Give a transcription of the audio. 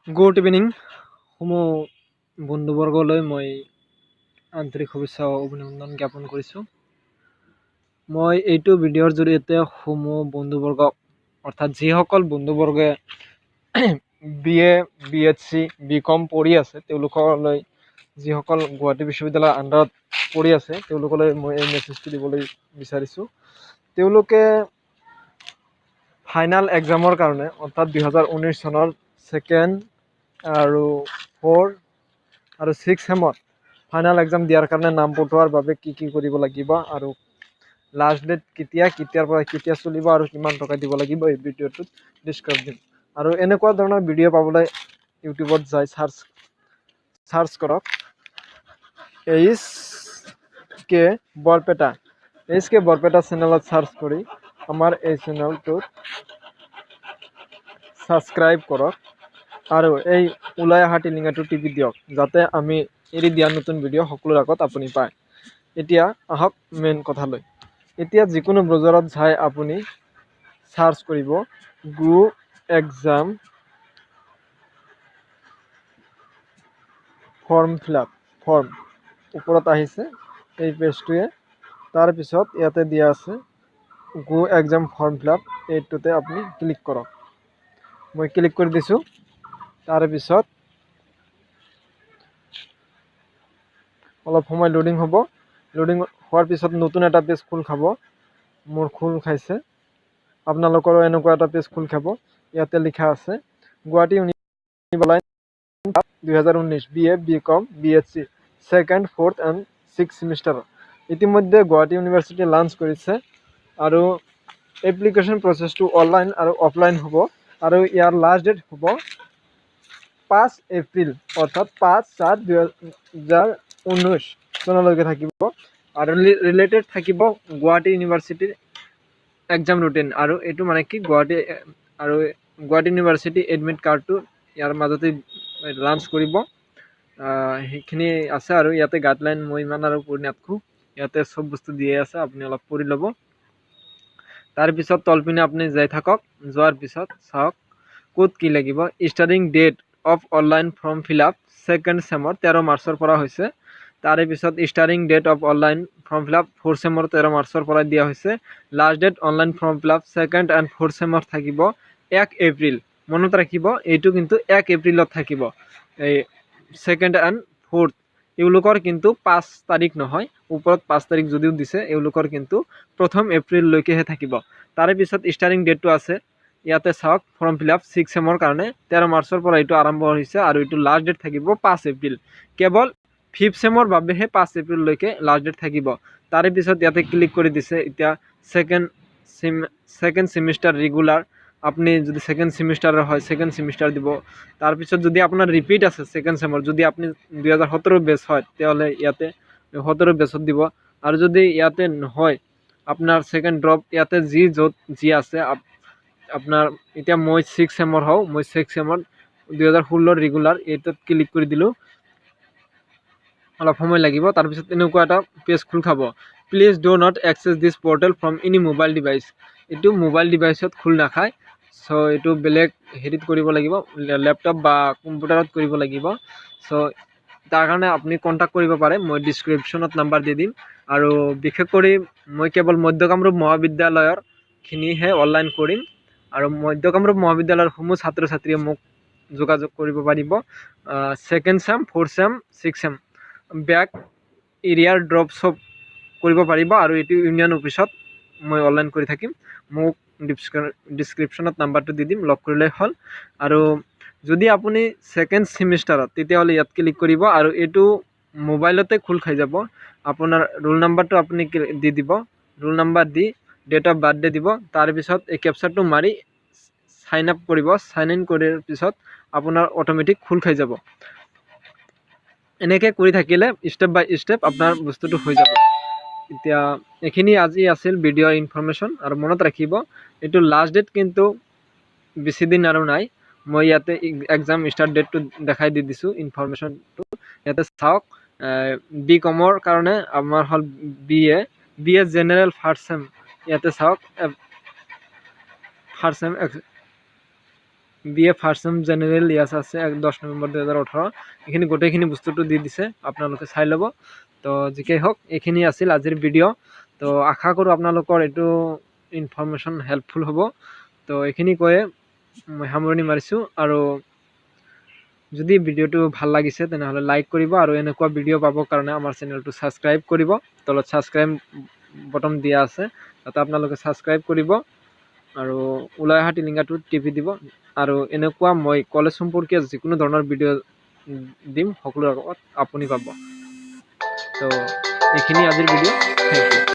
Good evening সমূহ বন্ধুবৰ্গলৈ মই আন্তৰিক শুভেচ্ছা ও অভিনন্দন জ্ঞাপন কৰিছোঁ। মই এইটো ভিডিঅ'ৰ জৰিয়তে সমূহ বন্ধুবৰ্গক অৰ্থাৎ যিসকল বন্ধুবৰ্গে BA BSc BCom পঢ়ি আছে তেওঁলোকলৈ, যিসকল গুৱাহাটী বিশ্ববিদ্যালয়ৰ আণ্ডাৰত পঢ়ি আছে তেওঁলোকলৈ মই এই মেছেজটো দিবলৈ বিচাৰিছোঁ। তেওঁলোকে ফাইনাল এক্সামৰ কাৰণে অৰ্থাৎ 2019 চনৰ ছেকেণ্ড আৰু 4 আৰু 6 চেমত ফাইনাল এক্সাম দিয়াৰ কাৰণে নাম পঠোৱাৰ বাবে কি কৰিব লাগিব আৰু লাষ্ট ডেট কেতিয়াৰ পৰা কেতিয়া চলিব আৰু কিমান টকা দিব লাগিব এই ভিডিঅ'টোত ডিছকাছ দিম। আৰু এনেকুৱা ধৰণৰ ভিডিঅ' পাবলৈ ইউটিউবত যাই চাৰ্চ কৰক HK বৰপেটা চেনেলত চাৰ্চ কৰি আমাৰ এই চেনেলটোত ছাবস্ক্ৰাইব কৰক আৰু এই ওলাই অহা টিলিঙাটো টিপি দিয়ক যাতে আমি এৰি দিয়া নতুন ভিডিঅ' সকলোৰে আগত আপুনি পায়। এতিয়া আহক মেইন কথালৈ। এতিয়া যিকোনো ব্ৰাউজাৰত যাই আপুনি চাৰ্চ কৰিব গো এক্সাম ফৰ্ম ওপৰত আহিছে এই পেজটোৱে। তাৰপিছত ইয়াতে দিয়া আছে গো এক্সাম ফৰ্ম এইটোতে আপুনি ক্লিক কৰক। মই ক্লিক কৰি দিছোঁ। তাৰপিছত অলপ সময় লোডিং হ'ব। লোডিং হোৱাৰ পিছত নতুন এটা পেজ খোল খাব। মোৰ খোল খাইছে, আপোনালোকৰো এনেকুৱা এটা পেজ খোল খাব। ইয়াতে লিখা আছে Guwahati university 2019 BA BCom BSc second, 4th and 6th semester. ইতিমধ্যে গুৱাহাটী ইউনিভাৰ্চিটি লাঞ্চ কৰিছে আৰু এপ্লিকেশ্যন প্ৰচেছটো অনলাইন আৰু অফলাইন হ'ব আৰু ইয়াৰ লাষ্ট ডেট হ'ব 5 এপ্ৰিল অৰ্থাৎ 5/4/2019 চনলৈকে থাকিব আৰু ৰিলেটেড থাকিব গুৱাহাটী ইউনিভাৰ্চিটিৰ এক্সাম ৰুটিন। আৰু এইটো মানে কি গুৱাহাটী ইউনিভাৰ্চিটি এডমিট কাৰ্ডটো ইয়াৰ মাজতে লাঞ্চ কৰিব। সেইখিনি আছে আৰু ইয়াতে গাইডলাইন মই ইমান আৰু পঢ়ি নাথাকোঁ, ইয়াতে চব বস্তু দিয়ে আছে, আপুনি অলপ পঢ়ি ল'ব। তাৰপিছত তলপিনে আপুনি যাই থাকক। যোৱাৰ পিছত চাওক ক'ত কি লাগিব। Starting date of online form second চেমৰ 13 মাৰ্চৰ পৰা হৈছে। তাৰে পিছত starting date of online form 4 চেমৰ 13 মাৰ্চৰ পৰা দিয়া হৈছে। Last date online form second and 4 চেমৰ থাকিব 1 এপ্ৰিল। মনত ৰাখিব এইটো কিন্তু 1 এপ্ৰিলত থাকিব। এই ছেকেণ্ড এণ্ড 4th এওঁলোকৰ কিন্তু 5 তাৰিখ নহয়, ওপৰত 5 তাৰিখ যদিও দিছে এওঁলোকৰ কিন্তু 1 এপ্ৰিললৈকেহে থাকিব। তাৰে পিছত ষ্টাৰ্টিং ডেটটো আছে ইয়াতে চাওক ফৰ্ম 6 চেমৰ কাৰণে 13 মাৰ্চৰ পৰা এইটো আৰম্ভ হৈছে আৰু এইটো লাষ্ট ডেট থাকিব 5 এপ্ৰিল। কেৱল 5th চেমৰ বাবেহে 5 এপ্ৰিললৈকে লাষ্ট ডেট থাকিব। তাৰে পিছত ইয়াতে ক্লিক কৰি দিছে এতিয়া ছেকেণ্ড চেমিষ্টাৰ ৰেগুলাৰ। আপুনি যদি ছেকেণ্ড চেমিষ্টাৰৰ হয় ছেকেণ্ড চেমিষ্টাৰ দিব। তাৰপিছত যদি আপোনাৰ ৰিপিট আছে ছেকেণ্ড চেমৰ, যদি আপুনি 2017 বেচ হয় তেতিয়াহ'লে ইয়াতে 17 বেচত দিব। আৰু যদি ইয়াতে নহয় আপোনাৰ ছেকেণ্ড ড্ৰপ ইয়াতে য'ত আছে আপোনাৰ, এতিয়া মই 6 চেমৰ হওঁ, মই 6 চেমৰ 2016 ৰেগুলাৰ এইটোত ক্লিক কৰি দিলোঁ। অলপ সময় লাগিব। তাৰপিছত এনেকুৱা এটা পেজ খোল খাব। Please do not access this portal from any mobile device. এইটো মোবাইল ডিভাইচত খোল নাখায়। চ' এইটো বেলেগ হেৰিত কৰিব লাগিব, লেপটপ বা কম্পিউটাৰত কৰিব লাগিব। চ' তাৰ কাৰণে আপুনি কণ্টেক্ট কৰিব পাৰে, মই ডিছক্ৰিপশ্যনত নাম্বাৰ দি দিম। আৰু বিশেষ কৰি মই কেৱল মধ্য কামৰূপ মহাবিদ্যালয়ৰখিনিহে অনলাইন কৰিম আৰু মধ্য কামৰূপ মহাবিদ্যালয়ৰ সমূহ ছাত্ৰ ছাত্ৰীয়ে মোক যোগাযোগ কৰিব পাৰিব। ছেকেণ্ড চেম, 4th চেম, 6th চেম বেক এৰিয়াৰ ড্ৰপ চব কৰিব পাৰিব আৰু এইটো ইউনিয়ন অফিচত মই অনলাইন কৰি থাকিম। মোক ডিছক্ৰিপশ্যনত নাম্বাৰটো দি দিম, লগ কৰিলে হ'ল। আৰু যদি আপুনি ছেকেণ্ড চেমিষ্টাৰত তেতিয়াহ'লে ইয়াত ক্লিক কৰিব আৰু এইটো মোবাইলতে খোল খাই যাব। আপোনাৰ ৰোল নাম্বাৰটো আপুনি দি দিব, ৰোল নাম্বাৰ দি ডেট অফ বাৰ্থডে দিব। তাৰপিছত এই কেপচাৰটো মাৰি চাইন আপ কৰিব। চাইন ইন কৰাৰ পিছত আপোনাৰ অট'মেটিক খোল খাই যাব। এনেকৈ কৰি থাকিলে ষ্টেপ বাই ষ্টেপ আপোনাৰ বস্তুটো হৈ যাব। এতিয়া এইখিনি আজি আছিল ভিডিঅ' ইনফৰমেশ্যন। আৰু মনত ৰাখিব এইটো লাষ্ট ডেট কিন্তু বেছি দিন আৰু নাই। মই ইয়াতে এক্সাম ষ্টাৰ্ট ডেটটো দেখাই দি দিছোঁ ইনফৰমেশ্যনটো। ইয়াতে চাওক BComৰ কাৰণে আমাৰ হ'ল BA জেনেৰেল ফাৰ্ষ্ট চেম। ইয়াতে চাওক first sem BA first sem general ইয়াছ আছে 10 নৱেম্বৰ 2018 এইখিনি গোটেইখিনি বস্তুটো দি দিছে আপোনালোকে চাই ল'ব তো যিকেই হওক এইখিনি আছিল আজিৰ ভিডিঅ' তো আশা কৰোঁ আপোনালোকৰ এইটো ইনফৰমেশ্যন হেল্পফুল হ'ব তো এইখিনি কৈয়ে মই সামৰণি মাৰিছোঁ আৰু যদি ভিডিঅ'টো ভাল লাগিছে তেনেহ'লে লাইক কৰিব আৰু এনেকুৱা ভিডিঅ' পাবৰ কাৰণে আমাৰ চেনেলটো ছাবস্ক্ৰাইব কৰিব তলত ছাবস্ক্ৰাইব বটন দিয়া আছে তাতে আপোনালোকে ছাবস্ক্ৰাইব কৰিব আৰু ওলাই অহা টিলিংগাটো টিপি দিব আৰু এনেকুৱা মই কলেজ সম্পৰ্কীয় যিকোনো ধৰণৰ ভিডিঅ' দিম সকলোৰে আগত আপুনি পাব তো এইখিনি আজিৰ ভিডিঅ' থেংক ইউ